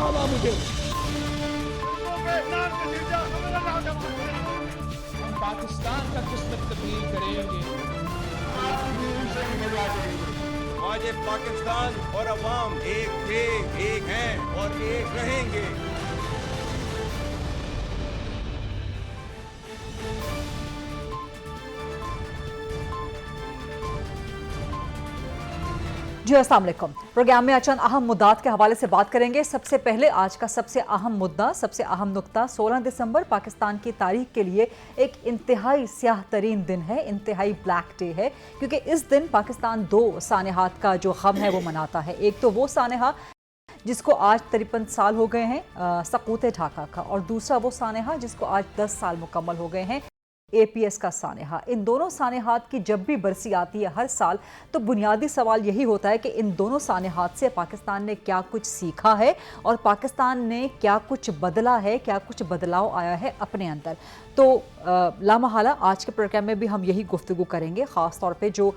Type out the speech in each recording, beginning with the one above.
दिखावा मुझे। हम पाकिस्तान का किस्मत तब्दील करेंगे। आज ये पाकिस्तान और अवाम एक थे, एक हैं और एक रहेंगे। जी अस्सलाम वालेकुम। प्रोग्राम में चंद अहम मुद्दात के हवाले से बात करेंगे। सबसे पहले आज का सबसे अहम मुद्दा, सबसे अहम नुक्ता, 16 दिसंबर पाकिस्तान की तारीख के लिए एक इंतहाई स्याह तरीन दिन है, इंतहाई ब्लैक डे है, क्योंकि इस दिन पाकिस्तान दो सानेहात का जो गम है वो मनाता है। एक तो वो सानेहा जिसको आज 53 साल हो गए हैं सकूत ढाका का, और दूसरा वो सानेहा जिसको आज 10 साल मुकम्मल हो गए हैं APS का सानेहा। इन दोनों सानेहात की जब भी बरसी आती है हर साल, तो बुनियादी सवाल यही होता है कि इन दोनों सानेहात से पाकिस्तान ने क्या कुछ सीखा है और पाकिस्तान ने क्या कुछ बदला है, क्या कुछ बदलाव आया है अपने अंदर। तो लामहाला आज के प्रोग्राम में भी हम यही गुफ्तगू करेंगे, ख़ास तौर पे जो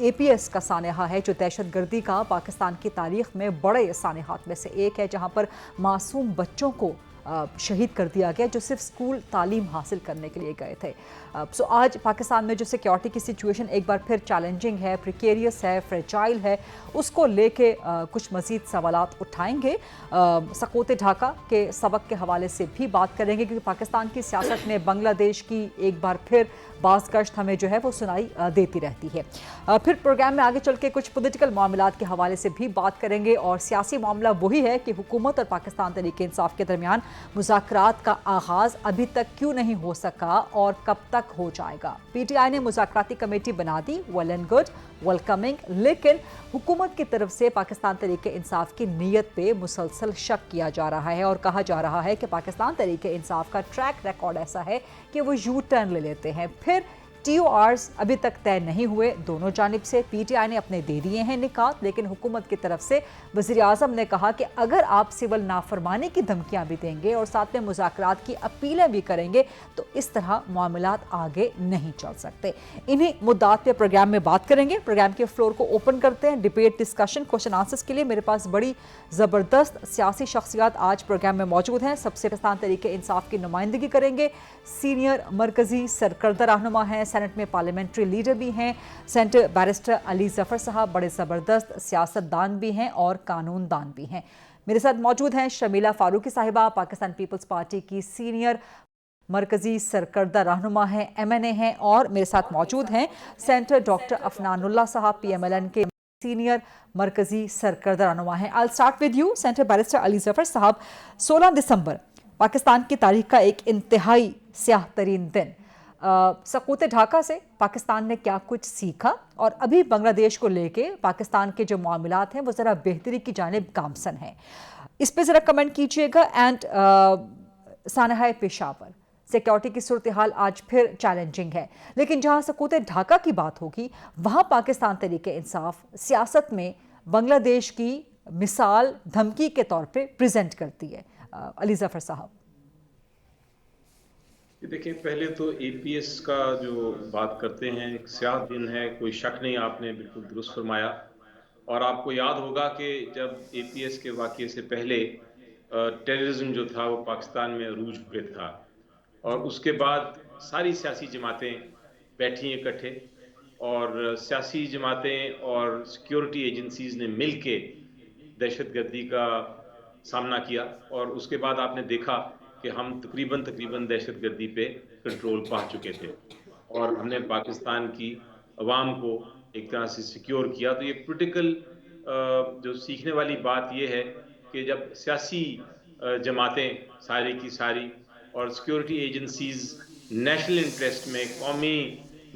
APS का सानेहा है, जो दहशतगर्दी का पाकिस्तान की तारीख़ में बड़े सानेहात में से एक है, जहाँ पर मासूम बच्चों को शहीद कर दिया गया जो सिर्फ स्कूल तालीम हासिल करने के लिए गए थे। सो आज पाकिस्तान में जो सिक्योरिटी की सिचुएशन एक बार फिर चैलेंजिंग है, प्रिकेरियस है, फ्रेजाइल है, उसको लेके कुछ मज़ीद सवालात उठाएंगे। सकूत ढाका के सबक के हवाले से भी बात करेंगे, क्योंकि पाकिस्तान की सियासत में बांग्लादेश की एक बार फिर बाज़गश्त हमें जो है वो सुनाई देती रहती है। फिर प्रोग्राम में आगे चल के कुछ पॉलिटिकल मामलात के हवाले से भी बात करेंगे, और सियासी मामला वही है कि हुकूमत और पाकिस्तान तहरीक इंसाफ के दरमियान मुज़ाकरात का आगाज़ अभी तक क्यों नहीं हो सका और कब तक हो जाएगा। PTI ने मुज़ाकराती कमेटी बना दी, वेल एंड गुड, वेलकमिंग, लेकिन हुकूमत की तरफ से पाकिस्तान तहरीक इंसाफ की नीयत पे मुसलसल शक किया जा रहा है, और कहा जा रहा है कि पाकिस्तान तहरीक इंसाफ का ट्रैक रिकॉर्ड ऐसा है कि वो यू टर्न ले लेते हैं। फिर TORs अभी तक तय नहीं हुए दोनों जानिब से। PTI ने अपने दे दिए हैं निकात, लेकिन हुकूमत की तरफ से वज़ीर आज़म ने कहा कि अगर आप सिविल नाफरमानी की धमकियां भी देंगे और साथ में मुज़ाकरात की अपीलें भी करेंगे तो इस तरह मामलात आगे नहीं चल सकते। इन्हीं मुद्दात पे प्रोग्राम में बात करेंगे। प्रोग्राम के फ्लोर को ओपन करते हैं डिबेट, डिस्कशन, क्वेश्चन आंसर्स के लिए। मेरे पास बड़ी ज़बरदस्त सियासी शख्सियात आज प्रोग्राम में मौजूद हैं। सबसे पाकिस्तान तहरीक इंसाफ की नुमाइंदगी करेंगे सीनियर मरकज़ी सरकर्दा रहनुमा हैं, सेनेट में पार्लियामेंट्री लीडर भी हैं, सेनेटर बैरिस्टर अली जफर साहब बड़े ज़बरदस्त सियासतदान भी हैं और कानूनदान भी हैं। मेरे साथ मौजूद हैं शमीला फारूकी साहिबा, पाकिस्तान पीपल्स पार्टी की सीनियर मरकज़ी सरकर्दा रहनुमा हैं, MNA हैं, और मेरे साथ मौजूद हैं सेनेटर डॉक्टर अफनानुल्लाह साहब, PMLN के सीनियर मरकज़ी सरकर्दा रहनुमा हैं। I will start with you senator barrister Ali Zafar साहब। 16 दिसंबर पाकिस्तान की तारीख का एक इंतहाई स्याह तरीन दिन। सकूत ढाका से पाकिस्तान ने क्या कुछ सीखा, और अभी बांग्लादेश को लेके पाकिस्तान के जो मामलात हैं वो ज़रा बेहतरी की जानिब गामसन हैं, इस पे ज़रा कमेंट कीजिएगा। एंड सानहा पेशावर सिक्योरिटी की सूरत हाल आज फिर चैलेंजिंग है, लेकिन जहाँ सकूत ढाका की बात होगी वहाँ पाकिस्तान तहरीक इंसाफ सियासत में बांग्लादेश की मिसाल धमकी के तौर पर प्रेजेंट करती है। अली जफर साहब। देखिए, पहले तो APS का जो बात करते हैं, एक स्याह दिन है, कोई शक नहीं, आपने बिल्कुल दुरुस्त फरमाया। और आपको याद होगा कि जब APS के वाक़ये से पहले टेररिज्म जो था वो पाकिस्तान में अरूज पे था, और उसके बाद सारी सियासी जमातें बैठी इकट्ठे, और सियासी जमातें और सिक्योरिटी एजेंसीज़ ने मिल के दहशतगर्दी का सामना किया, और उसके बाद आपने देखा कि हम तकरीबन दहशतगर्दी पे कंट्रोल पा चुके थे, और हमने पाकिस्तान की अवाम को एक तरह से सिक्योर किया। तो ये पोलिटिकल जो सीखने वाली बात ये है कि जब सियासी जमातें सारी की सारी और सिक्योरिटी एजेंसीज़ नेशनल इंटरेस्ट में कौमी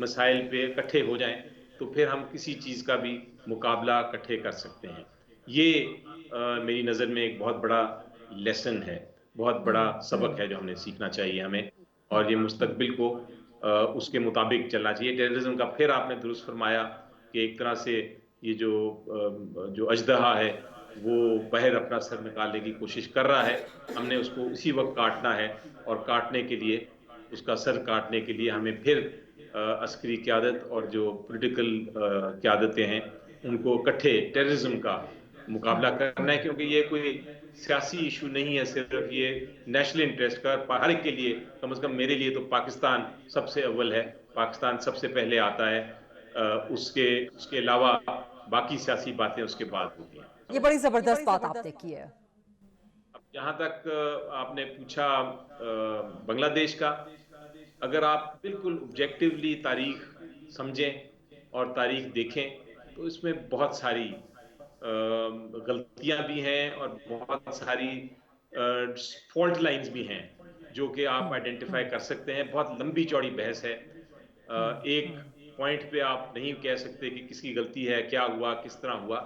मसाइल पे इकट्ठे हो जाएं, तो फिर हम किसी चीज़ का भी मुकाबला इकट्ठे कर सकते हैं। ये मेरी नज़र में एक बहुत बड़ा लेसन है, बहुत बड़ा सबक है जो हमने सीखना चाहिए हमें, और ये मुस्तकबिल को उसके मुताबिक चलना चाहिए। टेररिज्म का फिर आपने दुरुस्त फरमाया कि एक तरह से ये जो अजदहा है वो बाहर अपना सर निकालने की कोशिश कर रहा है, हमने उसको उसी वक्त काटना है, और काटने के लिए, उसका सर काटने के लिए हमें फिर अस्करी क़यादत और जो पॉलिटिकल क़यादतें हैं उनको इकट्ठे टेररिज्म का मुकाबला करना है, क्योंकि ये कोई सियासी इशू नहीं है, सिर्फ ये नेशनल इंटरेस्ट का हर एक के लिए, कम से कम मेरे लिए तो पाकिस्तान सबसे अव्वल है, पाकिस्तान सबसे पहले आता है, उसके अलावा बाकी सियासी बातें उसके बाद होती हैं। ये बड़ी जबरदस्त बात आपने की है। जहां तक आपने पूछा बांग्लादेश का, अगर आप बिल्कुल ऑब्जेक्टिवली तारीख समझें और तारीख देखें तो इसमें बहुत सारी गलतियां भी हैं और बहुत सारी फॉल्ट लाइंस भी हैं जो कि आप आइडेंटिफाई कर सकते हैं। बहुत लंबी चौड़ी बहस है, एक पॉइंट पे आप नहीं कह सकते कि किसकी गलती है, क्या हुआ, किस तरह हुआ,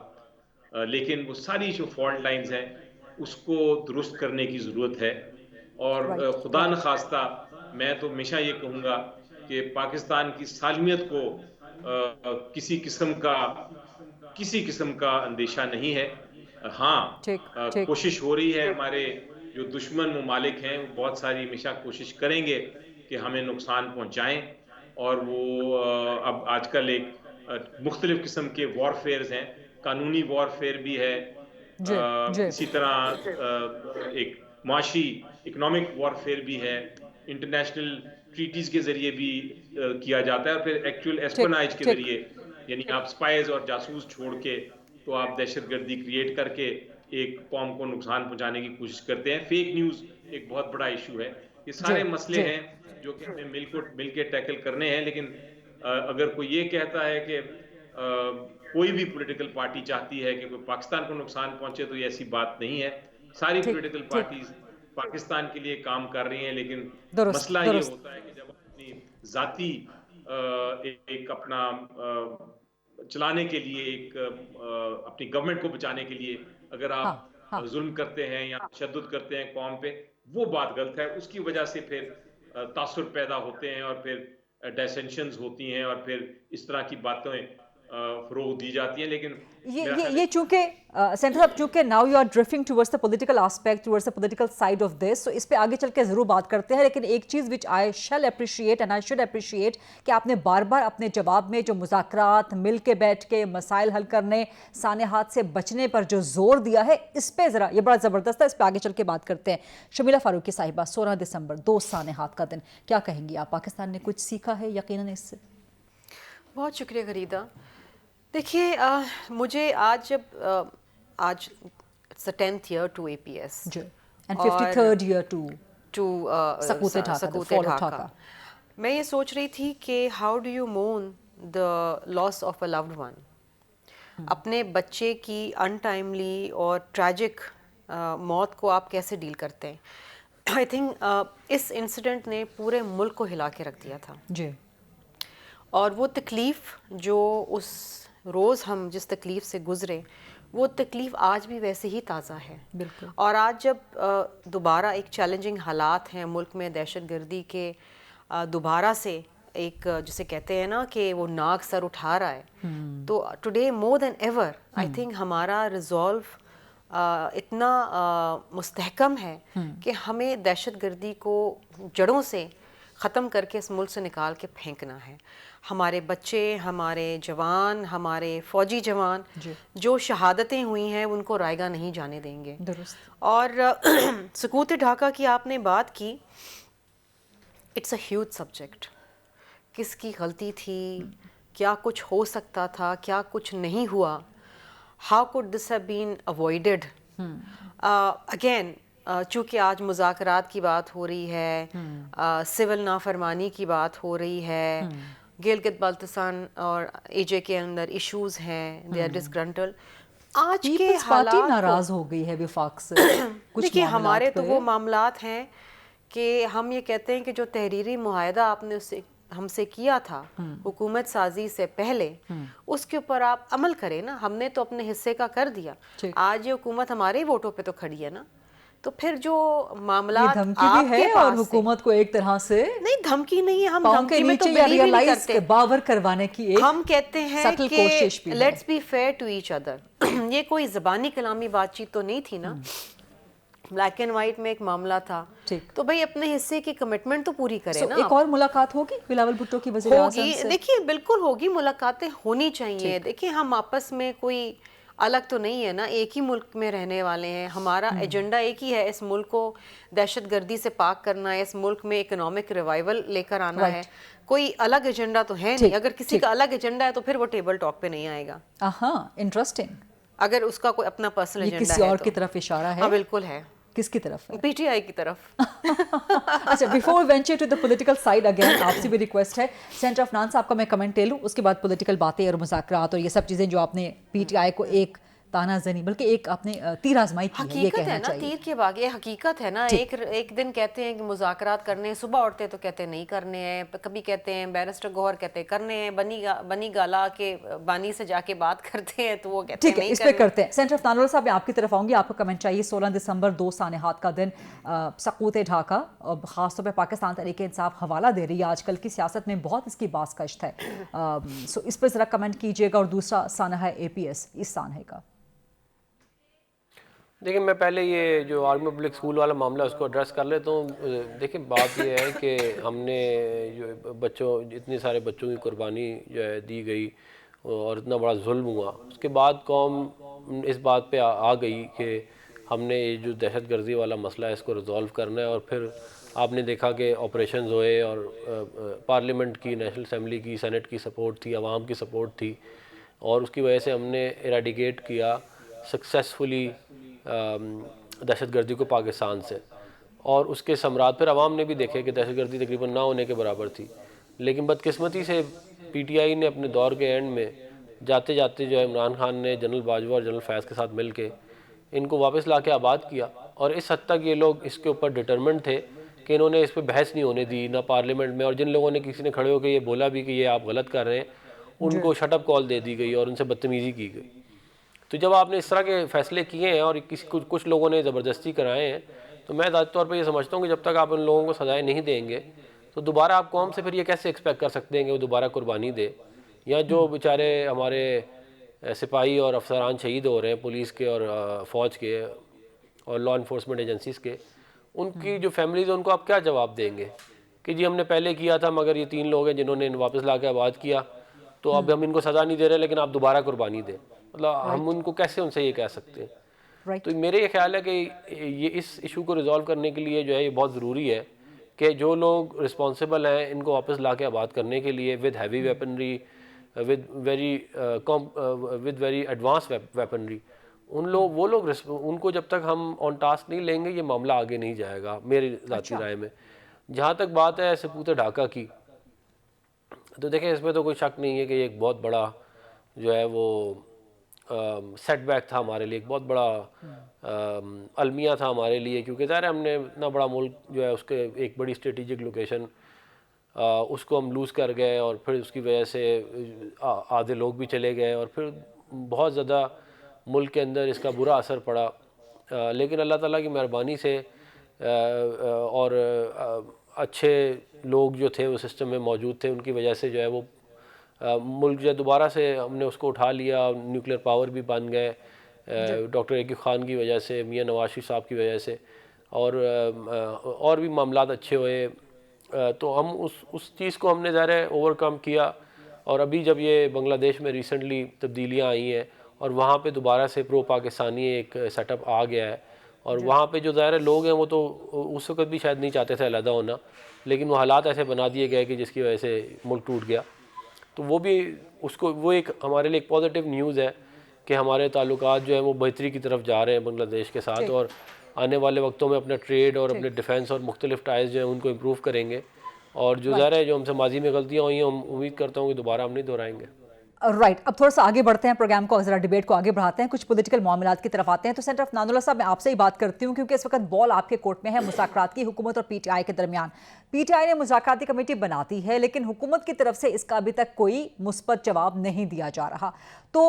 लेकिन वो सारी जो फॉल्ट लाइंस हैं उसको दुरुस्त करने की ज़रूरत है। और खुदा न खास्ता मैं तो हमेशा ये कहूँगा कि पाकिस्तान की सालमियत को किसी किस्म का अंदेशा नहीं है। हाँ, कोशिश हो रही है, हमारे जो दुश्मन ममालिक हैं वो बहुत सारी हमेशा कोशिश करेंगे कि हमें नुकसान पहुँचाएं, और वो अब आजकल एक मुख्तलिफ किस्म के वॉरफेयर्स हैं, कानूनी वॉरफेयर भी है, इसी तरह एक माशी इकोनॉमिक वॉरफेयर भी है, इंटरनेशनल ट्रीटीज के जरिए भी किया जाता है, और फिर एक्चुअल एस्पेनाइज के जरिए, यानी आप स्पाइज और जासूस छोड़ के तो आप दहशतगर्दी क्रिएट करके एक कौम को नुकसान पहुंचाने की कोशिश करते हैं। फेक न्यूज़ एक बहुत बड़ा इशू है। ये सारे मसले हैं जो कि हमें मिल के टैकल करने हैं। लेकिन अगर कोई ये कहता है कि कोई भी पॉलिटिकल पार्टी चाहती है कि कोई पाकिस्तान को नुकसान पहुंचे, तो ये ऐसी बात नहीं है। सारी पॉलिटिकल पार्टीज पाकिस्तान के लिए काम कर रही हैं, लेकिन मसला ये होता है कि जब अपनी जाती एक अपना चलाने के लिए, एक अपनी गवर्नमेंट को बचाने के लिए अगर आप जुल्म करते हैं या तशद्दुद करते हैं कौम पे, वो बात गलत है। उसकी वजह से फिर तासुर पैदा होते हैं और फिर डिसेंशंस होती हैं और फिर इस तरह की बातें फरोग दी जाती है। लेकिन ये चूंकि सेंटर साहब, चूंकि now you are drifting towards the political aspect, towards the political side of this, तो इस पे आगे चल के जरूर बात करते हैं। लेकिन एक चीज which I shall appreciate and I should appreciate कि आपने बार बार अपने जवाब में जो मुज़ाकरात, मिल के बैठ के मसाइल हल करने, साने हाथ से बचने पर जो जोर दिया है, इस पे जरा ये बड़ा जबरदस्त है। इस पे आगे चल के बात करते हैं। शमीला फारूकी साहिबा, 16 दिसंबर 2 साने हाथ का दिन, क्या कहेंगी आप? पाकिस्तान ने कुछ सीखा है यकीनन इससे? बहुत शुक्रिया गरीदा। देखिए, मुझे आज जब आज it's the 10th year to APS and 53rd year to सकूते ढाका, मैं ये सोच रही थी कि how do you mourn the loss of a loved one, अपने बच्चे की अनटाइमली और ट्रैजिक मौत को आप कैसे डील करते हैं। आई थिंक इस इंसिडेंट ने पूरे मुल्क को हिला के रख दिया था जी, और वो तकलीफ़ जो उस रोज़ हम जिस तकलीफ़ से गुज़रे, वो तकलीफ़ आज भी वैसे ही ताज़ा है। बिल्कुल। और आज जब दोबारा एक चैलेंजिंग हालात हैं मुल्क में, दहशतगर्दी के दोबारा से एक जिसे कहते हैं ना कि वो नाक सर उठा रहा है, तो today more than ever I think हमारा रिजॉल्व इतना मुस्तहकम है कि हमें दहशतगर्दी को जड़ों से ख़त्म करके इस मुल्क से निकाल के फेंकना है। हमारे बच्चे, हमारे जवान, हमारे फ़ौजी जवान जो शहादतें हुई हैं उनको रायगा नहीं जाने देंगे। और सकूत ढाका की आपने बात की, इट्स अ ह्यूज सब्जेक्ट। किसकी गलती थी, क्या कुछ हो सकता था, क्या कुछ नहीं हुआ, how could this have been avoided. Again चूँकि आज मुज़ाकरात की बात हो रही है, सिविल नाफरमानी की बात हो रही है, गिलगित बाल्तिस्तान और एजे के अंदर इश्यूज हैं, दे आर डिसग्रंटल्ड। आज के हालात नाराज हो गई है विफाक से। देखिए, हमारे तो वो मामलात हैं कि हम ये कहते हैं कि जो तहरीरी मुआहदा आपने उससे हमसे किया था हुकूमत साजी से पहले, उसके ऊपर आप अमल करें ना। हमने तो अपने हिस्से का कर दिया, आज ये हुकूमत हमारे वोटों पे तो खड़ी है ना, तो फिर जो मामला धमकी भी है और हुकूमत को एक तरह से नहीं, धमकी नहीं है, हम धमकी में तो बिलीव ही नहीं करते, बावर करवाने की एक हम कहते हैं कि let's be fair to each other. ये कोई ज़बानी कलामी बातचीत तो नहीं थी ना, ब्लैक एंड वाइट में एक मामला था, तो भाई अपने हिस्से की कमिटमेंट तो पूरी करें ना। एक और मुलाकात होगी बिलावल भुट्टो की वज़ीर आज़म से? देखिए, बिल्कुल होगी, मुलाकातें होनी चाहिए। देखिए, हम आपस में कोई अलग तो नहीं है ना, एक ही मुल्क में रहने वाले हैं, हमारा एजेंडा एक ही है, इस मुल्क को दहशतगर्दी से पाक करना है, इस मुल्क में इकोनॉमिक रिवाइवल लेकर आना है, कोई अलग एजेंडा तो है नहीं। अगर किसी का अलग एजेंडा है तो फिर वो टेबल टॉक पे नहीं आएगा। इंटरेस्टिंग। अगर उसका कोई अपना पर्सनल एजेंडा है किसी और की तरफ इशारा है? हाँ बिल्कुल है। किसकी तरफ है? पीटीआई की तरफ। अच्छा, before venture to the political side again, आपसे भी रिक्वेस्ट है, सेंटर ऑफ नान साहब का मैं कमेंट ले लूँ, उसके बाद पॉलिटिकल बातें और मुज़ाकरात और ये सब चीज़ें जो आपने पीटीआई को एक तानाज़नी बल्कि एक आपने तीर आजमाई की है, ये कहना है ना, चाहिए। तीर के बाद ये हकीकत है ना। एक दिन कहते हैं कि मुज़ाकरात करने हैं, सुबह उठते तो कहते हैं नहीं करने हैं, कभी कहते हैं बैरिस्टर गौहर कहते हैं करने हैं, बनी गाला के बानी से जाके बात करते हैं तो वो कहते हैं नहीं इस पे करते हैं। सेंटर ऑफ नानोला साहब, मैं आपकी तरफ आऊंगी, आपको कमेंट चाहिए। 16 दिसंबर 2 सानहात का दिन, सकूत ढाका और ख़ासतौर पर पाकिस्तान तहरीक इंसाफ हवाला दे रही है, आजकल की सियासत में बहुत इसकी बासकश्त है, सो इस पर ज़रा कमेंट कीजिएगा। और दूसरा सानहा APS इस सानहे का। देखिए, मैं पहले ये जो आर्मी पब्लिक स्कूल वाला मामला है उसको एड्रेस कर लेता हूँ। देखिए, बात ये है कि हमने जो बच्चों, इतने सारे बच्चों की कुर्बानी जो है दी गई और इतना बड़ा जुल्म हुआ, उसके बाद कौम इस बात पे आ गई कि हमने ये जो दहशतगर्दी वाला मसला है इसको रिजॉल्व करना है। और फिर आपने देखा कि ऑपरेशंस हुए और पार्लियामेंट की, नेशनल असम्बली की, सेनेट की सपोर्ट थी, आवाम की सपोर्ट थी, और उसकी वजह से हमने इराडिकेट किया सक्सेसफुली दहशतगर्दी को पाकिस्तान से। और उसके समरात फिर अवाम ने भी देखे कि दहशतगर्दी तकरीबन ना होने के बराबर थी। लेकिन बदकिस्मती से PTI ने अपने दौर के एंड में जाते जाते जो है इमरान खान ने जनरल बाजवा और जनरल फैज़ के साथ मिल के इनको वापस ला के आबाद किया। और इस हद तक ये लोग इसके ऊपर डिटरमेंट थे कि इन्होंने इस पर बहस नहीं होने दी ना पार्लियामेंट में। और जिन लोगों ने किसी ने खड़े होकर ये बोला भी कि ये आप गलत कर रहे हैं, उनको शटअप कॉल दे दी गई और उनसे बदतमीज़ी की गई। तो जब आपने इस तरह के फ़ैसले किए हैं और कुछ लोगों ने ज़बरदस्ती कराए हैं, तो मैं ज़ाती तौर पे ये समझता हूँ कि जब तक आप उन लोगों को सजाएं नहीं देंगे तो दोबारा आप कौम से फिर ये कैसे एक्सपेक्ट कर सकते हैं कि वो दोबारा कुर्बानी दे। या जो बेचारे हमारे सिपाही और अफसरान शहीद हो रहे हैं, पुलिस के और फ़ौज के और लॉ इन्फोर्समेंट एजेंसीज़ के, उनकी जो फैमिलीज़ उनको आप क्या जवाब देंगे कि जी हमने पहले किया था मगर ये 3 लोग हैं जिन्होंने वापस ला के आबाद किया, तो अब हम इनको सज़ा नहीं दे रहे लेकिन आप दोबारा कुर्बानी दें। मतलब हम उनको कैसे उनसे ये कह सकते हैं। तो मेरे ये ख्याल है कि ये इस इशू को रिजॉल्व करने के लिए जो है ये बहुत ज़रूरी है कि जो लोग रिस्पॉन्सिबल हैं इनको वापस ला के आबाद करने के लिए with heavy weaponry, with very advance weaponry, वो लोग उनको जब तक हम ऑन टास्क नहीं लेंगे ये मामला आगे नहीं जाएगा, मेरी ज़ाती राय में। जहाँ तक बात है सकूत ढाका की, तो देखें इसमें तो कोई शक नहीं है कि एक बहुत बड़ा जो है वो सेटबैक था हमारे लिए, एक बहुत बड़ा अलमिया था हमारे लिए, क्योंकि ज़ाहिर है हमने इतना बड़ा मुल्क जो है उसके एक बड़ी स्ट्रेटिजिक लोकेशन उसको हम लूज़ कर गए और फिर उसकी वजह से आधे लोग भी चले गए और फिर बहुत ज़्यादा मुल्क के अंदर इसका बुरा असर पड़ा। लेकिन अल्लाह ताला की मेहरबानी से और अच्छे लोग जो थे वो सिस्टम में मौजूद थे, उनकी वजह से जो है वो मुल्क जो दोबारा से हमने उसको उठा लिया, न्यूक्लियर पावर भी बन गए डॉक्टर अयूब खान की वजह से, मियां नवाज शरीफ साहब की वजह से, और भी मामलात अच्छे हुए। तो हम उस चीज़ को हमने ज़ाहिर ओवरकम किया। और अभी जब ये बांग्लादेश में रिसेंटली तब्दीलियाँ आई हैं और वहाँ पे दोबारा से प्रो पाकिस्तानी एक सेटअप आ गया है, और वहाँ पे जो ज़ाहिर लोग हैं वो तो उस वक्त भी शायद नहीं चाहते थे अलहदा होना, लेकिन वो हालात ऐसे बना दिए गए कि जिसकी वजह से मुल्क टूट गया। तो वो भी वो एक हमारे लिए एक पॉजिटिव न्यूज़ है कि हमारे ताल्लुकात जो है वो बेहतरी की तरफ जा रहे हैं बांग्लादेश के साथ, और आने वाले वक्तों में अपना ट्रेड और अपने डिफेंस और मुख्तलिफ टाइज जो है उनको इम्प्रूव करेंगे। और जो ज़ाहिर है जो हमसे माजी में गलतियाँ हुई हैं हम उम्मीद करता हूँ कि दोबारा हम नहीं दोहराएंगे। राइट, अब थोड़ा सा आगे बढ़ते हैं, प्रोग्राम को ज़रा डिबेट को आगे बढ़ाते हैं, कुछ पॉलिटिकल मामलात की तरफ आते हैं। तो सेंटर ऑफ नानुल्लाह साहब, मैं आपसे ही बात करती हूँ क्योंकि इस वक्त बॉल आपके कोर्ट में है मुज़ाकरात की हुकूमत और PTI के दरमियान। PTI ने मुज़ाकराती कमेटी बनाती है लेकिन हुकूमत की तरफ से इसका अभी तक कोई मुस्बत जवाब नहीं दिया जा रहा। तो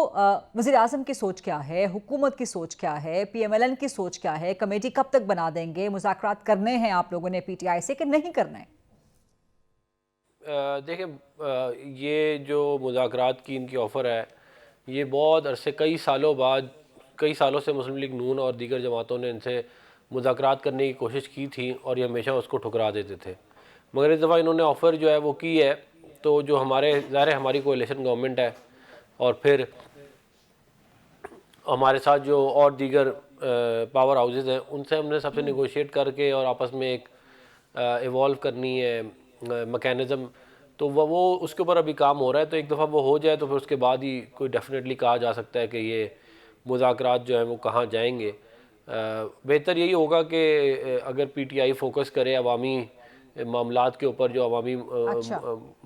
वज़ीर आज़म की सोच क्या है, हुकूमत की सोच क्या है, PMLN की सोच क्या है, कमेटी कब तक बना देंगे, मुज़ाकरात करने हैं आप लोगों ने PTI से कि नहीं करना है? देखें, ये जो मुज़ाकरात की इनकी ऑफ़र है ये बहुत अरसे कई सालों से मुस्लिम लीग नून और दीगर जमातों ने इनसे मुज़ाकरात करने की कोशिश की थी और ये हमेशा उसको ठुकरा देते थे। मगर इस दफ़ा इन्होंने ऑफ़र जो है वो की है, तो जो हमारे ज़ाहिर हमारी कोalition गवर्नमेंट है और फिर हमारे साथ जो और दीगर पावर हाउसेज हैं उनसे हमने सबसे नेगोशिएट करके और आपस में एक इवॉल्व करनी है मैकेनिज़्म, तो वो उसके ऊपर अभी काम हो रहा है। तो एक दफ़ा वो हो जाए तो फिर उसके बाद ही कोई डेफिनेटली कहा जा सकता है कि ये मुज़ाकरात जो हैं वो कहाँ जाएंगे। बेहतर यही होगा कि अगर पीटीआई फोकस करे अवामी मामलात के ऊपर, जो अवामी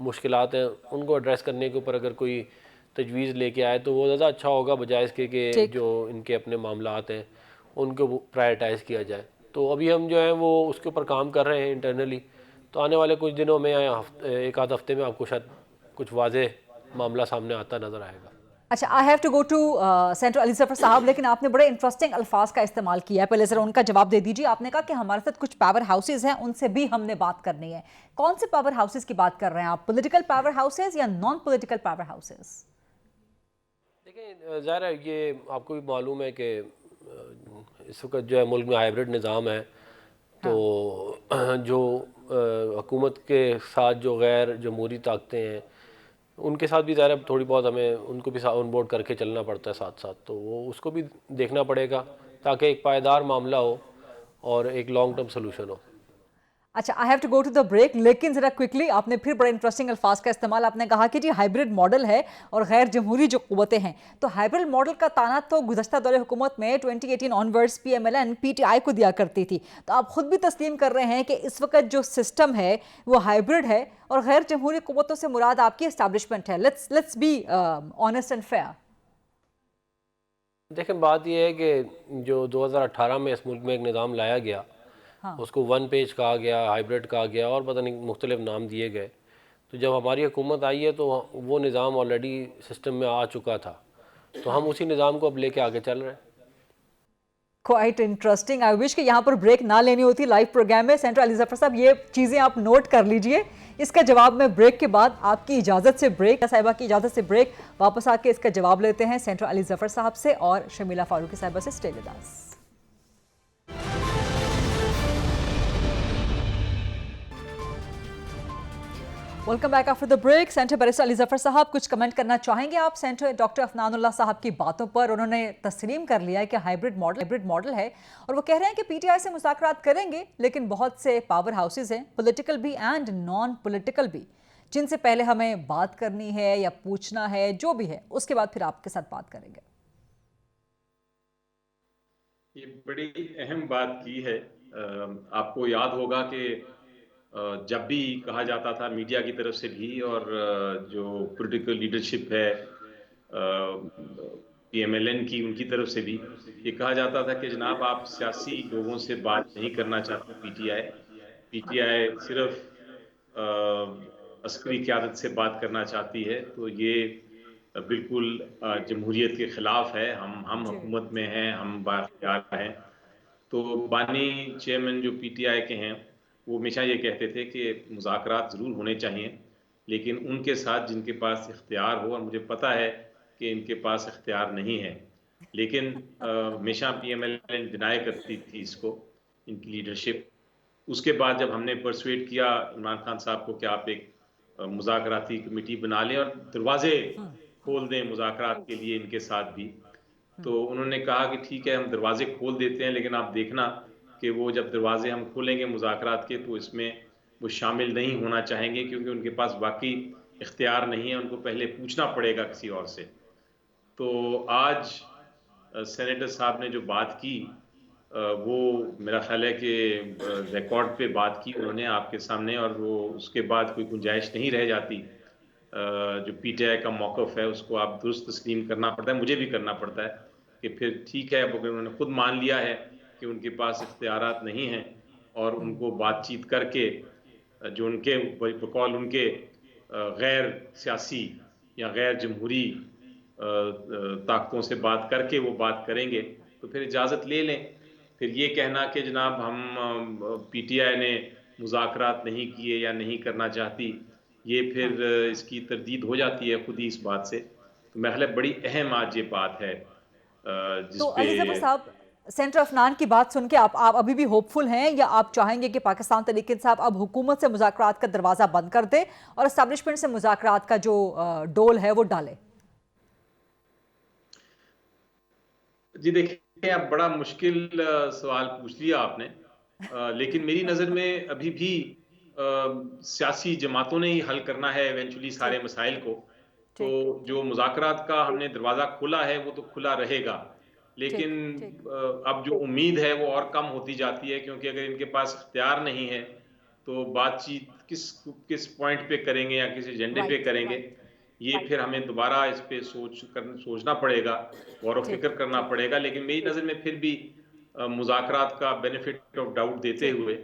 मुश्किलात हैं उनको एड्रेस करने के ऊपर अगर कोई तजवीज़ लेके आए तो वो ज़्यादा अच्छा होगा, बजाय इसके कि जो इनके अपने मामलात हैं उनको प्रायोरिटाइज़ किया जाए। तो अभी हम जो हैं वो उसके ऊपर काम कर रहे हैं इंटरनली। तो आने वाले कुछ दिनों में या एक आध हफ्ते में आपको शायद कुछ वाज़ेह मामला सामने आता नज़र आएगा। अच्छा, I have to go to senator Ali Zafar साहब, लेकिन आपने बड़े इंटरेस्टिंग अल्फाज का इस्तेमाल किया है, पहले ज़रा उनका जवाब दे दीजिए। आपने कहा कि हमारे साथ कुछ पावर हाउसेज हैं, उनसे भी हमने बात करनी है। कौन से पावर हाउसेज की बात कर रहे हैं आप, पॉलिटिकल पावर हाउसेज या नॉन पॉलिटिकल पावर हाउसेज? देखिए ज़ाहिर है ये आपको भी मालूम है कि इस वक्त जो है मुल्क में हाइब्रिड निज़ाम है, तो जो हुकूमत के साथ जो गैर जमहूरी ताकतें हैं उनके साथ भी ज़ाहिर थोड़ी बहुत हमें उनको भी ऑन बोर्ड करके चलना पड़ता है साथ साथ, तो वो उसको भी देखना पड़ेगा ताकि एक पायदार मामला हो और एक लॉन्ग टर्म सोल्यूशन हो। अच्छा, I have to go to the break, लेकिन ज़रा क्विकली आपने फिर बड़े इंटरेस्टिंग अल्फाज का इस्तेमाल, आपने कहा कि जी हाइब्रिड मॉडल है और गैर जमहूरी जो क़ुव्वतें हैं, तो हाइब्रिड मॉडल का ताना तो गुज़श्ता दौरे हुकूमत में 2018 ऑनवर्ड्स PMLN PTI को दिया करती थी। तो आप खुद भी तस्लीम कर रहे हैं कि इस वक्त जो सिस्टम है वो हाइब्रिड है और गैर जमहूरी क़ुव्वतों से मुराद आपकी इस्टेब्लिशमेंट है। Let's be honest and fair. देखें, बात यह है कि जो 2018 में इस मुल्क में एक निज़ाम लाया गया, उसको वन पेज कहा गया, हाइब्रिड कहा गया और पता नहीं मुख्तलिफ नाम दिए गए। तो जब हमारी हुकूमत आई है तो वो निज़ाम ऑलरेडी सिस्टम में आ चुका था, तो हम उसी निज़ाम को अब लेके आगे चल रहे हैं। Quite interesting. आई विश कि यहाँ पर ब्रेक ना लेनी होती लाइव प्रोग्राम में। सेंटर अली ज़फ़र साहब, ये चीज़ें आप नोट कर लीजिए। इसका जवाब में ब्रेक के बाद आपकी इजाज़त से ब्रेक, साहिबा की इजाज़त से ब्रेक, वापस आके इसका जवाब लेते हैं सेंटर अली ज़फ़र साहब से और शमीला फारूकी साहिबा से। Stay with us. Welcome back after the break. Senator barrister Ali Zafar साहब, कुछ कमेंट करना चाहेंगे आप सेंटर डॉक्टर अफनानुल्लाह साहब की बातों पर? उन्होंने तस्लीम कर लिया है कि हाइब्रिड मॉडल है और वो कह रहे हैं कि पीटीआई से मुज़ाकरात करेंगे, लेकिन बहुत से पावर हाउसेज हैं, पॉलिटिकल भी एंड नॉन पॉलिटिकल भी, जिनसे पहले हमें बात करनी है या पूछना है, जो भी है, उसके बाद फिर आपके साथ बात करेंगे। ये बड़ी अहम बात की है। आपको याद होगा कि जब भी कहा जाता था मीडिया की तरफ से भी और जो पॉलिटिकल लीडरशिप है PMLN की, उनकी तरफ से भी ये कहा जाता था कि जनाब आप सियासी लोगों से बात नहीं करना चाहते। पीटीआई सिर्फ अस्करी क़यादत से बात करना चाहती है, तो ये बिल्कुल जमहूरियत के ख़िलाफ़ है। हम हुकूमत में हैं, हम बाख्तियार हैं। तो बानी चेयरमैन जो पीटीआई के हैं वो हमेशा ये कहते थे कि मुज़ाकरात ज़रूर होने चाहिए, लेकिन उनके साथ जिनके पास इख्तियार हो, और मुझे पता है कि इनके पास इख्तियार नहीं है, लेकिन हमेशा PMLN डिनाई करती थी इसको, इनकी लीडरशिप। उसके बाद जब हमने परसुएट किया इमरान खान साहब को कि आप एक मुज़ाकराती कमेटी बना लें और दरवाजे खोल दें मुज़ाकरात के लिए इनके साथ भी, तो उन्होंने कहा कि ठीक है हम दरवाजे खोल देते हैं, लेकिन आप देखना कि वो जब दरवाजे हम खोलेंगे मुज़ाकरात के तो इसमें वो शामिल नहीं होना चाहेंगे, क्योंकि उनके पास वाकई इख्तियार नहीं है, उनको पहले पूछना पड़ेगा किसी और से। तो आज सेनेटर साहब ने जो बात की वो मेरा ख्याल है कि रिकॉर्ड पे बात की उन्होंने आपके सामने, और वो उसके बाद कोई गुंजाइश नहीं रह जाती। जो पीटीआई का मौक़िफ़ है उसको आप दुरुस्त तस्लीम करना पड़ता है, मुझे भी करना पड़ता है कि फिर ठीक है, अब उन्होंने खुद मान लिया है कि उनके पास इख्तियारात नहीं हैं और उनको बातचीत करके जो उनके बकौल उनके गैर सियासी या गैर जमहूरी ताकतों से बात करके वो बात करेंगे, तो फिर इजाज़त ले लें। फिर ये कहना कि जनाब हम पीटीआई ने मुज़ाकरात नहीं किए या नहीं करना चाहती, ये फिर इसकी तरदीद हो जाती है खुद ही इस बात से। तो मेरे ख्याल बड़ी अहम आज ये बात है जिस पे सेंटर अफनान की बात सुन के आप अभी भी होपफुल हैं, या आप चाहेंगे कि पाकिस्तान तहरीक इंसाफ अब हुकूमत से मुज़ाकरात का दरवाज़ा बंद कर दे और एस्टेब्लिशमेंट से मुज़ाकरात का जो डोल है वो डाले? जी देखिए, अब बड़ा मुश्किल सवाल पूछ लिया आपने। लेकिन मेरी नज़र में अभी भी सियासी जमातों ने ही हल करना है इवेंचुअली सारे मसाइल को। तो ठीक जो मुज़ाकरात का हमने दरवाज़ा खोला है वो तो खुला रहेगा। ठीक लेकिन अब जो उम्मीद है वो और कम होती जाती है, क्योंकि अगर इनके पास इख्तियार नहीं है तो बातचीत किस किस पॉइंट पे करेंगे या किस एजेंडे पे राइट करेंगे, ये फिर हमें दोबारा इस पे सोचना पड़ेगा, गौर व ठीक फिक्र करना पड़ेगा। लेकिन मेरी नज़र में फिर भी मुज़ाकरात का बेनिफिट ऑफ डाउट देते हुए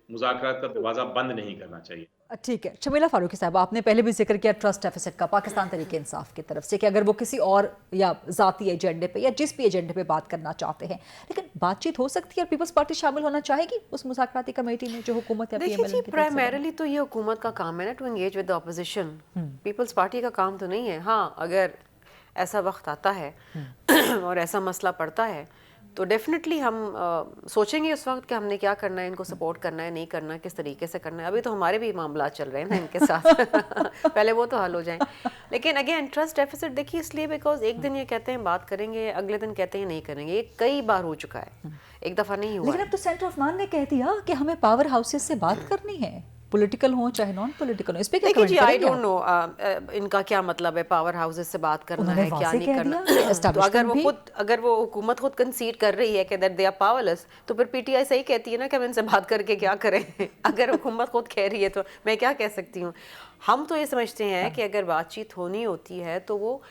मुज़ाकरात का दरवाज़ा बंद नहीं करना चाहिए। ठीक है। शमीला फारूकी साहब, आपने पहले भी जिक्र किया ट्रस्ट डेफिसिट का पाकिस्तान तरीके इंसाफ की तरफ से कि अगर वो किसी और या ज़ाती एजेंडे पे या जिस भी एजेंडे पे बात करना चाहते हैं, लेकिन बातचीत हो सकती है और पीपल्स पार्टी शामिल होना चाहेगी उस मुज़ाकराती कमेटी में जो हुकूमत या देखिए जी, प्राइमरीली तो ये हुकूमत का काम है ना to engage with the opposition. Peoples Party का काम तो नहीं है। हाँ, अगर ऐसा वक्त आता है और ऐसा मसला पड़ता है तो डेफिनेटली हम सोचेंगे उस वक्त कि हमने क्या करना है, इनको सपोर्ट करना है, नहीं करना है, किस तरीके से करना है। अभी तो हमारे भी मामला चल रहे हैं ना इनके साथ पहले वो तो हल हो जाएं। लेकिन अगेन ट्रस्ट डेफिसिट देखिए इसलिए बिकॉज एक दिन ये कहते हैं बात करेंगे, अगले दिन कहते हैं नहीं करेंगे। ये कई बार हो चुका है, एक दफ़ा नहीं हुआ। लेकिन अब तो सेंटर ऑफ मान ने कह दिया कि हमें पावर हाउसेस से बात करनी है, पॉलिटिकल हो चाहे नॉन पॉलिटिकल हो। इस पे क्या देखिए जी, कमेंट आई करेंगे डोंट आप? नो इनका क्या मतलब है पावर हाउसेस से बात करना उन्होंने है क्या वाज़े नहीं कह करना। दिया, तो establishment अगर वो हुकूमत खुद कंसीड कर रही है कि दैट दे आर पावरलेस, तो फिर पीटीआई सही कहती है ना कि हम इनसे बात करके क्या करें। अगर हुकूमत खुद कह रही है तो मैं क्या कह सकती हूँ। हम तो ये समझते हैं कि अगर बातचीत होनी होती है तो वो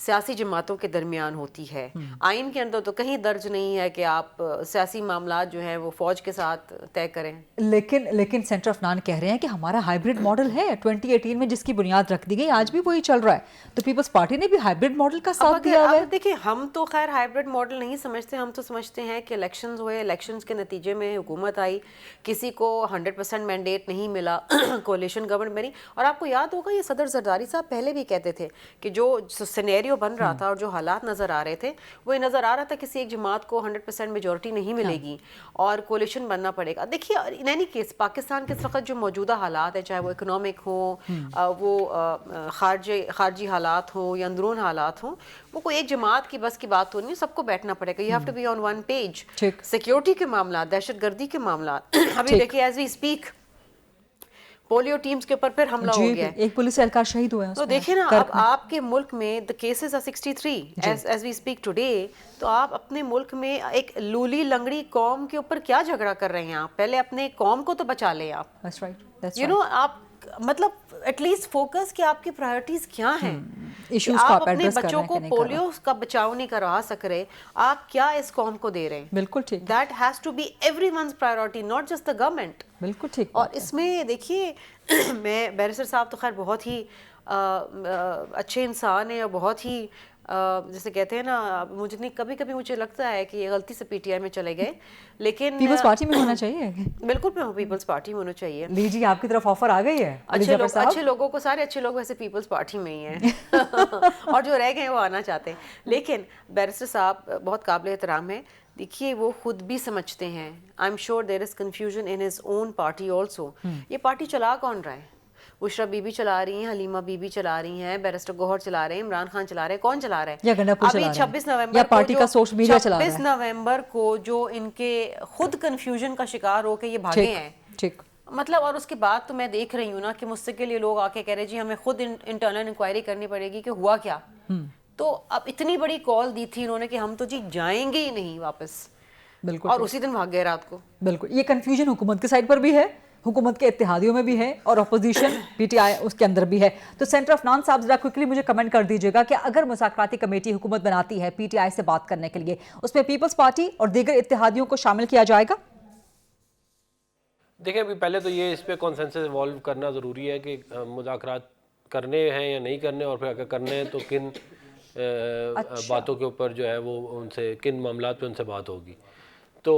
सियासी जमातों के दरमियान होती है। आइन के अंदर तो कहीं दर्ज नहीं है कि आप सियासी मामला जो है वो फौज के साथ तय करें। लेकिन सेंटर ऑफ नान कह रहे हैं कि हमारा हाइब्रिड मॉडल है 2018 में जिसकी बुनियाद रख दी गई, आज भी वही चल रहा है। तो पीपल्स पार्टी ने भी हाइब्रिड मॉडल का साथ दिया हुआ है। देखिए, हम तो खैर हाइब्रिड मॉडल नहीं समझते। हम तो समझते हैं कि इलेक्शंस हुए, इलेक्शंस के नतीजे में हुकूमत आई, किसी को 100% मैंडेट नहीं मिला, कोalition गवर्नमेंट बनी। और आपको याद होगा ये सदर जरदारी साहब पहले भी कहते थे कि जो सिनेरियो बन रहा था और जो हालात नज़र आ रहे थे वो ये नज़र आ रहा था किसी एक जमात को 100% मेजॉरिटी नहीं मिलेगी और कोलिशन बनना पड़ेगा। देखिए, इन एनी केस पाकिस्तान के इस वक्त जो मौजूदा हालात है, चाहे वो इकोनॉमिक हो, वो खारजी हालात हो या अंदरून हालात हो, वो कोई एक जमात की बस की बात तो नहीं, सबको बैठना पड़ेगा। You have to be on one page. Security के मामला, दहशतगर्दी के मामला, अभी देखिए as we speak polio teams के ऊपर फिर हमला हो गया है, एक पुलिस एहलकार शहीद हुआ है। तो देखिए ना, अब आपके मुल्क में the cases are 63 as we speak today. तो आप अपने मुल्क में एक लूली लंगड़ी कौम के ऊपर क्या झगड़ा कर रहे हैं? आप पहले अपने कौम को तो बचा लें आप। That's right. यू नो, आप मतलब एटलीस्ट फोकस कि आपकी प्रायोरिटीज क्या हैं। इश्यूज आप को अपने एड्रेस कर रहे बच्चों हैं को कि नहीं कर रहे। पोलियो का बचाव नहीं करवा सक रहे, आप क्या इस कौम को दे रहे हैं? बिल्कुल ठीक, that has to be everyone's priority, not just the government. बिल्कुल ठीक। और इसमें देखिए मैं बैरिस्टर साहब तो खैर बहुत ही अच्छे इंसान है और बहुत ही जैसे कहते हैं ना, मुझे नहीं, कभी कभी मुझे लगता है कि ये गलती से पीटीआई में चले गए, लेकिन पीपल्स पार्टी में होना चाहिए। बिल्कुल पीपल्स पार्टी में होना चाहिए। लीजिए, आपकी तरफ ऑफर आ गई है। अच्छे लोगों को, सारे अच्छे लोग वैसे पीपल्स पार्टी में ही हैं और जो रह गए वो आना चाहते हैं। लेकिन बैरिस्टर साहब बहुत काबिल एहतराम है। देखिए, वो खुद भी समझते हैं, I am sure there is confusion in his own party also. ये पार्टी चला कौन रहा है? बुशरा बीबी चला रही हैं, हलीमा बीबी चला रही हैं, बैरिस्टर गौहर चला रहे हैं, इमरान खान चला रहे हैं, कौन चला रहा है? या गंडापुर अभी चला रहे हैं, 26 नवंबर या पार्टी का सोशल मीडिया चला रहा है। 26 नवंबर को जो इनके खुद कंफ्यूजन का शिकार होकर ये भागे हैं, ठीक, मतलब, और उसके बाद तो मैं देख रही हूँ ना कि मुझसे के लिए लोग आके कह रहे जी हमें खुद इंटरनल इंक्वायरी करनी पड़ेगी कि हुआ क्या। तो अब इतनी बड़ी कॉल दी थी इन्होंने कि हम तो जी जाएंगे ही नहीं वापस, बिल्कुल, और उसी दिन भाग गए रात को। बिल्कुल, ये कंफ्यूजन हुकूमत के साइड पर भी है, हुकूमत के इत्तेहादियों में भी है और अपोजिशन पीटीआई उसके अंदर भी है। तो सेंटर ऑफ नान साहब जरा क्विकली मुझे कमेंट कर दीजिएगा कि अगर मुज़ाकराती कमेटी हुकूमत बनाती है पीटीआई से बात करने के लिए, उसमें पीपल्स पार्टी और दीगर इत्तेहादियों को शामिल किया जाएगा? देखिए, अभी पहले तो ये इस पे कॉन्सेंसस इवॉल्व करना ज़रूरी है कि मुज़ाकरात करने हैं या नहीं करने, और फिर अगर करने हैं तो किन बातों के ऊपर जो है वो उनसे, किन मामलात पे उनसे बात होगी। तो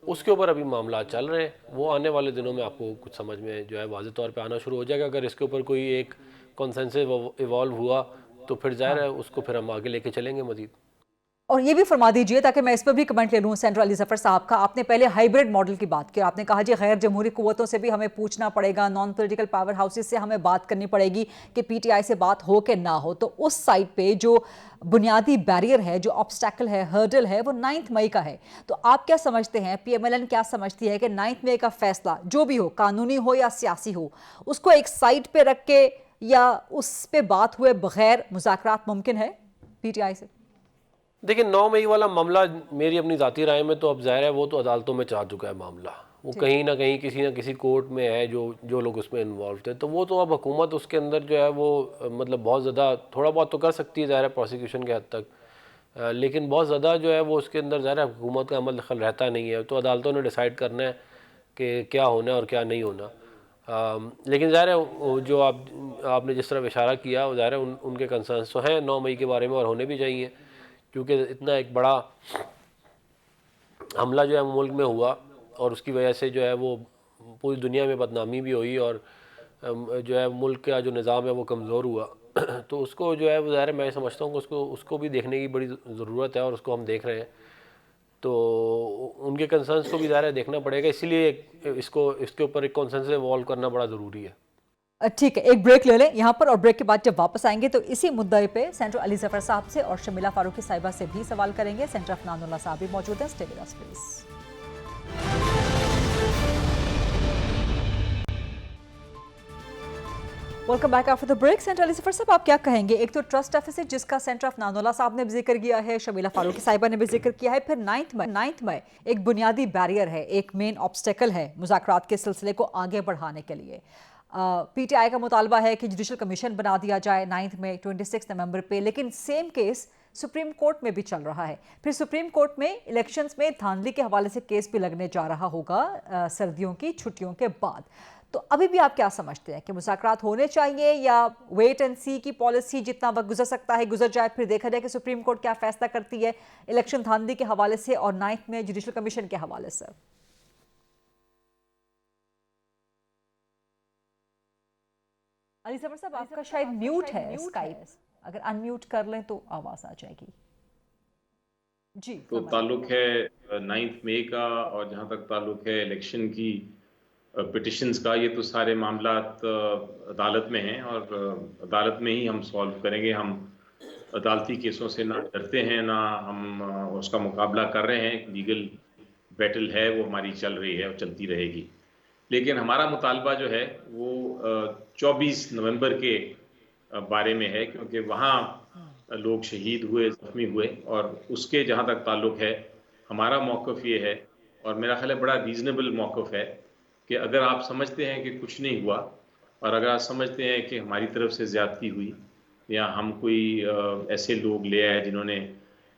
उसके ऊपर अभी मामला चल रहे हैं, वो आने वाले दिनों में आपको कुछ समझ में जो है वाज़ेह तौर पे आना शुरू हो जाएगा। अगर इसके ऊपर कोई एक कॉन्सेंसस इवॉल्व हुआ तो फिर ज़ाहिर है उसको फिर हम आगे लेके चलेंगे मज़ीद। और ये भी फरमा दीजिए ताकि मैं इस पर भी कमेंट ले लूँ सेंट्रल अली जफर साहब का, आपने पहले हाइब्रिड मॉडल की बात की, आपने कहा जी गैर जमहूरी कुव्वतों से भी हमें पूछना पड़ेगा, नॉन पॉलिटिकल पावर हाउसेस से हमें बात करनी पड़ेगी कि पीटीआई से बात हो कि ना हो। तो उस साइड पे जो बुनियादी बैरियर है, जो ऑब्स्टैकल है, हर्डल है, वो 9 मई का है। तो आप क्या समझते हैं, पीएमएलएन क्या समझती है कि 9 मई का फैसला जो भी हो, कानूनी हो या सियासी हो, उसको एक साइड पे रख के या उस पे बात हुए बगैर मुज़ाकरात मुमकिन है पीटीआई से? देखिए 9 मई वाला मामला मेरी अपनी ज़ाती राय में तो अब ज़ाहिर है वो तो अदालतों में जा चुका है मामला, वो कहीं ना कहीं किसी ना किसी कोर्ट में है, जो लोग उसमें इन्वॉल्व थे। तो वो तो अब हुकूमत उसके अंदर जो है वो मतलब बहुत ज़्यादा थोड़ा बहुत तो कर सकती है ज़ाहिर है प्रोसिक्यूशन के हद तक, लेकिन बहुत ज़्यादा जो है वो उसके अंदर ज़ाहिर है हुकूमत का अमल दखल रहता नहीं है। तो अदालतों ने डिसाइड करना है कि क्या होना है और क्या नहीं होना। लेकिन ज़ाहिर है जो आपने जिस तरफ इशारा किया, ज़ाहिर है उनके कंसर्न्स तो हैं 9 मई के बारे में और होने भी चाहिए, क्योंकि इतना एक बड़ा हमला जो है मुल्क में हुआ और उसकी वजह से जो है वो पूरी दुनिया में बदनामी भी हुई और जो है मुल्क का जो निज़ाम है वो कमज़ोर हुआ। तो उसको जो है वो ज़ाहिर है मैं समझता हूँ कि उसको भी देखने की बड़ी ज़रूरत है और उसको हम देख रहे हैं। तो उनके कंसर्न्स को भी ज़ाहिर है देखना पड़ेगा, इसीलिए इसके ऊपर एक कॉन्सेंसस इवॉल्व करना बड़ा ज़रूरी है। ठीक है, एक ब्रेक ले लें यहाँ पर और ब्रेक के बाद जब वापस आएंगे तो इसी मुद्दे पे सेंटर अली जफर साहब से और शमीला फारूकी साहिबा से भी सवाल करेंगे। सेंटर अफनानुल्लाह साहब भी मौजूद हैं। Stay with us please. Welcome back after the break. Senator Ali Zafar साहब, आप क्या कहेंगे? एक तो ट्रस्ट डेफिसिट जिसका सेंटर अफनानुल्लाह साहब ने भी जिक्र किया है, शमीला फारूकी साहिबा ने भी जिक्र किया है, फिर 9 मई एक बुनियादी बैरियर है, एक मेन ऑब्स्टेकल है मुज़ाकरात के सिलसिले को आगे बढ़ाने के लिए। पीटीआई का मुतालबा है कि जुडिशल कमीशन बना दिया जाए 9 मई 26 नवंबर पे, लेकिन सेम केस सुप्रीम कोर्ट में भी चल रहा है। फिर सुप्रीम कोर्ट में इलेक्शंस में धांधली के हवाले से केस भी लगने जा रहा होगा सर्दियों की छुट्टियों के बाद। तो अभी भी आप क्या समझते हैं कि मुज़ाकरात होने चाहिए या वेट एंड सी की पॉलिसी जितना वक्त गुजर सकता है गुजर जाए, फिर देखा जाए कि सुप्रीम कोर्ट क्या फैसला करती है इलेक्शन धांधली के हवाले से और 9 में जुडिशल कमीशन के हवाले से? अली जफर साहब, आपका शायद म्यूट है स्काइप, अगर अनम्यूट कर लें तो आवाज आ जाएगी जी। तो ताल्लुक है 9 मई का, और जहाँ तक ताल्लुक है इलेक्शन की पिटिशंस का, ये तो सारे मामलात अदालत में हैं और अदालत में ही हम सॉल्व करेंगे। हम अदालती केसों से ना डरते हैं, ना हम उसका मुकाबला कर रहे हैं। लीगल बैटल है वो हमारी चल रही है और चलती रहेगी। लेकिन हमारा मुतालबा जो है वो 24 नवंबर के बारे में है, क्योंकि वहाँ लोग शहीद हुए, जख्मी हुए, और उसके जहाँ तक ताल्लुक है हमारा मौक़िफ़ ये है, और मेरा ख्याल है बड़ा रीज़नेबल मौक़िफ़ है, कि अगर आप समझते हैं कि कुछ नहीं हुआ और अगर आप समझते हैं कि हमारी तरफ से ज़्यादती हुई या हम कोई ऐसे लोग ले आए जिन्होंने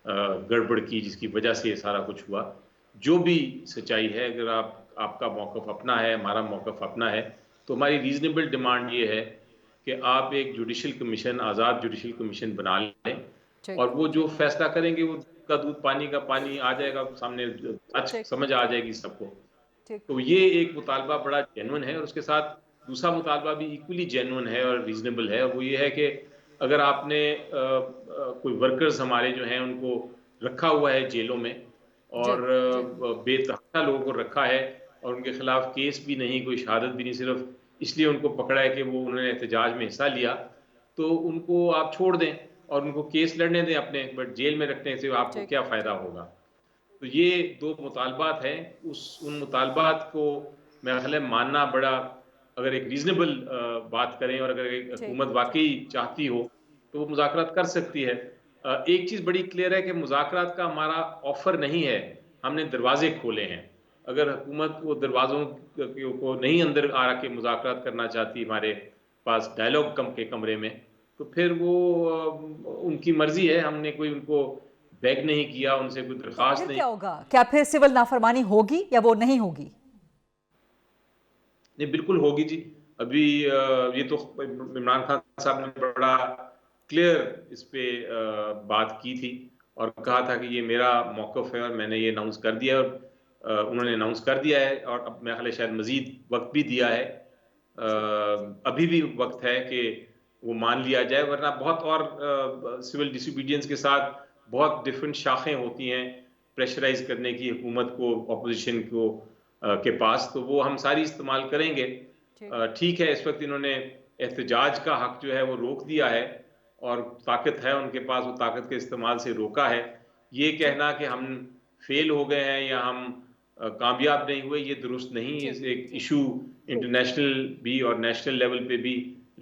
गड़बड़ की जिसकी वजह से ये सारा कुछ हुआ, जो भी सच्चाई है, अगर आपका मौक़िफ़ अपना है, हमारा मौक़िफ़ अपना है, तो हमारी रीज़नेबल डिमांड ये है कि आप एक जुडिशल कमीशन, आज़ाद जुडिशल कमीशन बना लें और वो जो फैसला करेंगे वो का दूध पानी का पानी आ जाएगा सामने, समझ आ जाएगी सबको। तो ये एक मुतालबा बड़ा जेन्युइन है, और उसके साथ दूसरा मुतालबा भी इक्वली जेन्युइन है और रीज़नेबल है, और वो ये है कि अगर आपने कोई वर्कर्स हमारे जो हैं उनको रखा हुआ है जेलों में और बेतहक्का लोगों को रखा है और उनके खिलाफ केस भी नहीं, कोई शहादत भी नहीं, सिर्फ इसलिए उनको पकड़ा है कि वो उन्होंने एहतजाज में हिस्सा लिया, तो उनको आप छोड़ दें और उनको केस लड़ने दें अपने, बट जेल में रखने से आपको क्या फ़ायदा होगा। तो ये दो मुतालबात हैं, उन मुतालबात को मेरा ख्याल है मानना बड़ा, अगर एक रीज़नेबल बात करें और अगर एक हुकूमत वाकई चाहती हो तो वो मुज़ाकरात कर सकती है। एक चीज़ बड़ी क्लियर है कि मुज़ाकरात का हमारा ऑफ़र नहीं है, हमने दरवाजे खोले हैं। अगर हुकूमत वो दरवाज़ों को नहीं अंदर आ के मुज़ाकरात करना चाहती हमारे पास डायलॉग के कमरे में, तो फिर वो उनकी मर्ज़ी है, हमने कोई उनको बैग नहीं किया, उनसे कोई दरखास्त नहीं। क्या होगा? क्या फिर सिविल नाफरमानी होगी या वो नहीं होगी? नहीं, बिल्कुल होगी जी। अभी ये तो इमरान खान साहब ने बड़ा क्लियर इस पे बात की थी और कहा था कि ये मेरा मौक़िफ़ है और मैंने ये अनाउंस कर दिया है, और उन्होंने अनाउंस कर दिया है और अब मेरा ख्याल है शायद मज़ीद वक्त भी दिया है। अभी भी वक्त है कि वो मान लिया जाए, वरना बहुत और सिविल डिसोबीडियंस के साथ बहुत डिफरेंट शाखें होती हैं प्रेशराइज करने की हुकूमत को, ऑपोजिशन को के पास, तो वो हम सारी इस्तेमाल करेंगे। ठीक है, इस वक्त इन्होंने एहतजाज का हक जो है वो रोक दिया है और ताकत है उनके पास, वो ताकत के इस्तेमाल से रोका है। ये कहना कि हम फेल हो गए हैं या हम कामयाब नहीं हुए, ये दुरुस्त नहीं। इस एक इशू इंटरनेशनल भी और नेशनल लेवल पे भी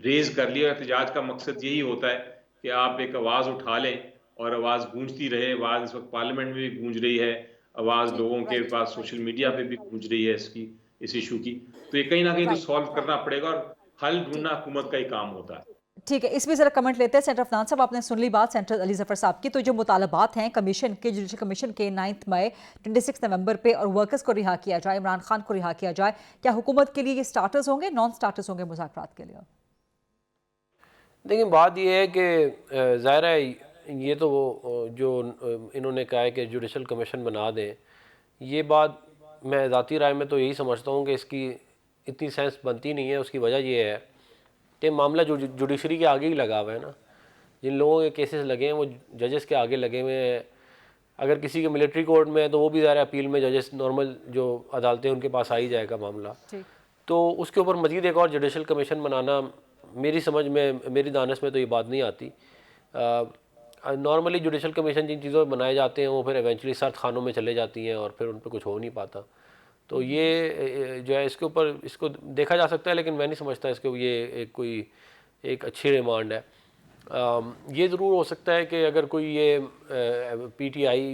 रेज कर लिया। एहतजाज का मकसद यही होता है कि आप एक आवाज़ उठा लें और आवाज़ गूंजती रहे। आवाज़ इस वक्त पार्लियामेंट में भी गूंज रही है, आवाज़ लोगों के पास सोशल मीडिया पे भी गूंज रही है इस इशू की। तो ये कहीं ना कहीं तो सॉल्व करना पड़ेगा और हल ढूंढना हुकूमत का ही काम होता है। ठीक है, इसमें जरा कमेंट लेते हैं। सेंटर अफनान साहब, आपने सुन ली बात सेंटर अली जफर साहब की। तो जो मुतालबात हैं कमीशन के, जुडिशल कमीशन के 9 मई 26 नवंबर पे, और वर्कर्स को रिहा किया जाए, इमरान खान को रिहा किया जाए, क्या हुकूमत के लिए ये स्टार्टर्स होंगे, नॉन स्टार्टर्स होंगे मुज़ाकरात के लिए? देखिए, बात ये है कि ज़ाहिर है ये तो जो इन्होंने कहा है कि जुडिशल कमीशन बना दें, ये बात मैं ज़ाती राय में तो यही समझता हूँ कि इसकी इतनी सेंस बनती नहीं है। उसकी वजह ये है कि मामला जुडिशरी के आगे ही लगा हुआ है ना। जिन लोगों के केसेस लगे हैं वो जजेस के आगे लगे हुए हैं। अगर किसी के मिलिट्री कोर्ट में है तो वो भी ज़ाहिर अपील में जजेस नॉर्मल जो अदालतें उनके पास आ ही जाएगा मामला। तो उसके ऊपर मज़ीद एक और जुडिशल कमीशन बनाना मेरी समझ में, मेरी दानिश में तो ये बात नहीं आती। नॉर्मली जुडिशल कमीशन जिन चीज़ों पर बनाए जाते हैं वो फिर एवेंचुअली सर्द खानों में चले जाती हैं और फिर उन पर कुछ हो नहीं पाता। तो ये जो है इसके ऊपर इसको देखा जा सकता है, लेकिन मैं नहीं समझता इसके ये एक अच्छी रिमांड है। ये ज़रूर हो सकता है कि अगर कोई ये पीटीआई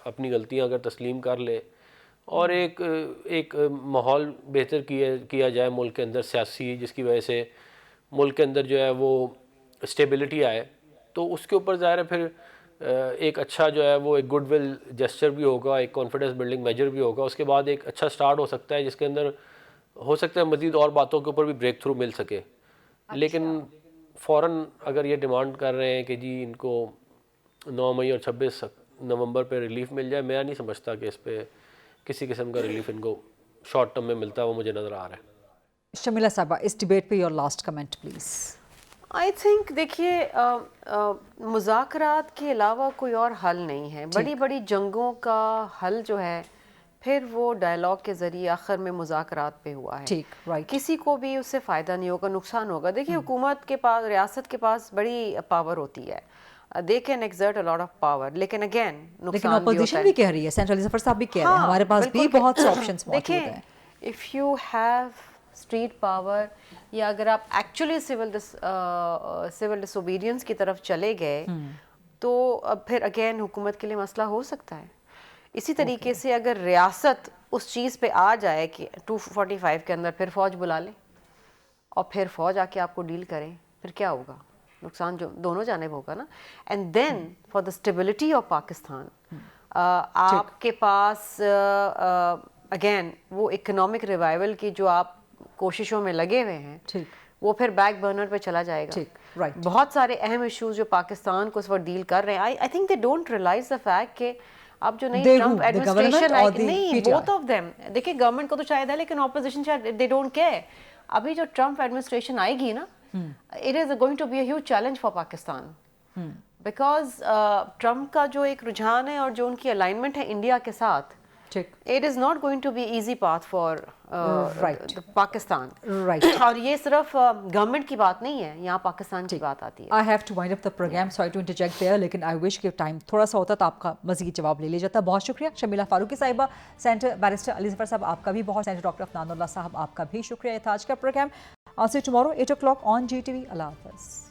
अपनी गलतियां अगर तस्लीम कर ले और एक माहौल बेहतर किया जाए मुल्क के अंदर सियासी, जिसकी वजह से मुल्क के अंदर जो है वो स्टेबिलिटी आए, तो उसके ऊपर ज़ाहिर है फिर एक अच्छा जो है वो एक गुडविल जेस्चर भी होगा, एक कॉन्फिडेंस बिल्डिंग मेजर भी होगा। उसके बाद एक अच्छा स्टार्ट हो सकता है जिसके अंदर हो सकता है मज़ीद और बातों के ऊपर भी ब्रेक थ्रू मिल सके। लेकिन फ़ौरन अगर ये डिमांड कर रहे हैं कि जी इनको 9 मई और 26 नवंबर पे रिलीफ मिल जाए, मैं नहीं समझता कि इस पर किसी किस्म का रिलीफ इनको शॉर्ट टर्म में मिलता है, वो मुझे नज़र आ रहा है। शमीला साहबा, इस डिबेट पे your last comment please. I think देखिए, मुज़ाकरात के अलावा कोई और हल नहीं है। बड़ी बड़ी जंगों का हल जो है फिर वो डायलॉग के ज़रिए आखिर में मुज़ाकरात पे हुआ है। ठीक, राइट। किसी को भी उससे फ़ायदा नहीं होगा, नुकसान होगा। देखिए, हुकूमत के पास, रियासत के पास बड़ी पावर होती है, they can exert a lot of power, लेकिन अगेन लेकिन ऑपोजिशन भी कह रही है, सेंट्रल जफर साहब भी कह रहे हैं हमारे पास भी बहुत से ऑप्शंस मौजूद हैं। If you have street power, या अगर आप एक्चुअली सिविल डिसोबीडियंस की तरफ चले गए तो अब फिर अगेन हुकूमत के लिए मसला हो सकता है। इसी तरीके से अगर रियासत उस चीज़ पे आ जाए कि 245 के अंदर फिर फ़ौज बुला ले और फिर फ़ौज आके आपको डील करें, फिर क्या होगा? नुकसान जो दोनों जानिब होगा ना। And then for the stability of Pakistan, आपके पास अगेन वो इकोनॉमिक रिवाइवल की जो आप कोशिशों में लगे हुए हैं, वो फिर बैक बर्नर पे चला जाएगा। बहुत सारे अहम इश्यूज जो पाकिस्तान को इस वक्त डील कर रहे हैं, I think they don't realise the fact कि अब जो नई ट्रम्प एडमिनिस्ट्रेशन आई, नहीं, बोथ ऑफ देम, देखिए गवर्नमेंट को तो शायद है लेकिन ऑपोजिशन शायद दे डोंट केयर। अभी जो ट्रम्प एडमिनिस्ट्रेशन आएगी ना, it is going to be a huge challenge for Pakistan, because Trump का जो एक रुझान है और जो उनकी अलाइनमेंट है इंडिया के साथ, it is not going to be easy path for Pakistan. और ये सिर्फ गवर्नमेंट की बात नहीं है, यहाँ पाकिस्तान की बात आती है। I have to wind up the program, sorry to interject there, लेकिन I wish कि टाइम थोड़ा सा होता तो आपका मजीद जवाब ले लिया जाता। बहुत शुक्रिया शमीला फारूकी साहिबा, सेंटर बैरिस्टर अली जफर साहब आपका भी बहुत, सेंटर डॉक्टर अफनानुल्लाह साहब आपका भी शुक्रिया। ये था आज का programme. I'll see you tomorrow 8 o'clock on GTV। अल्लाह हाफ़िज़।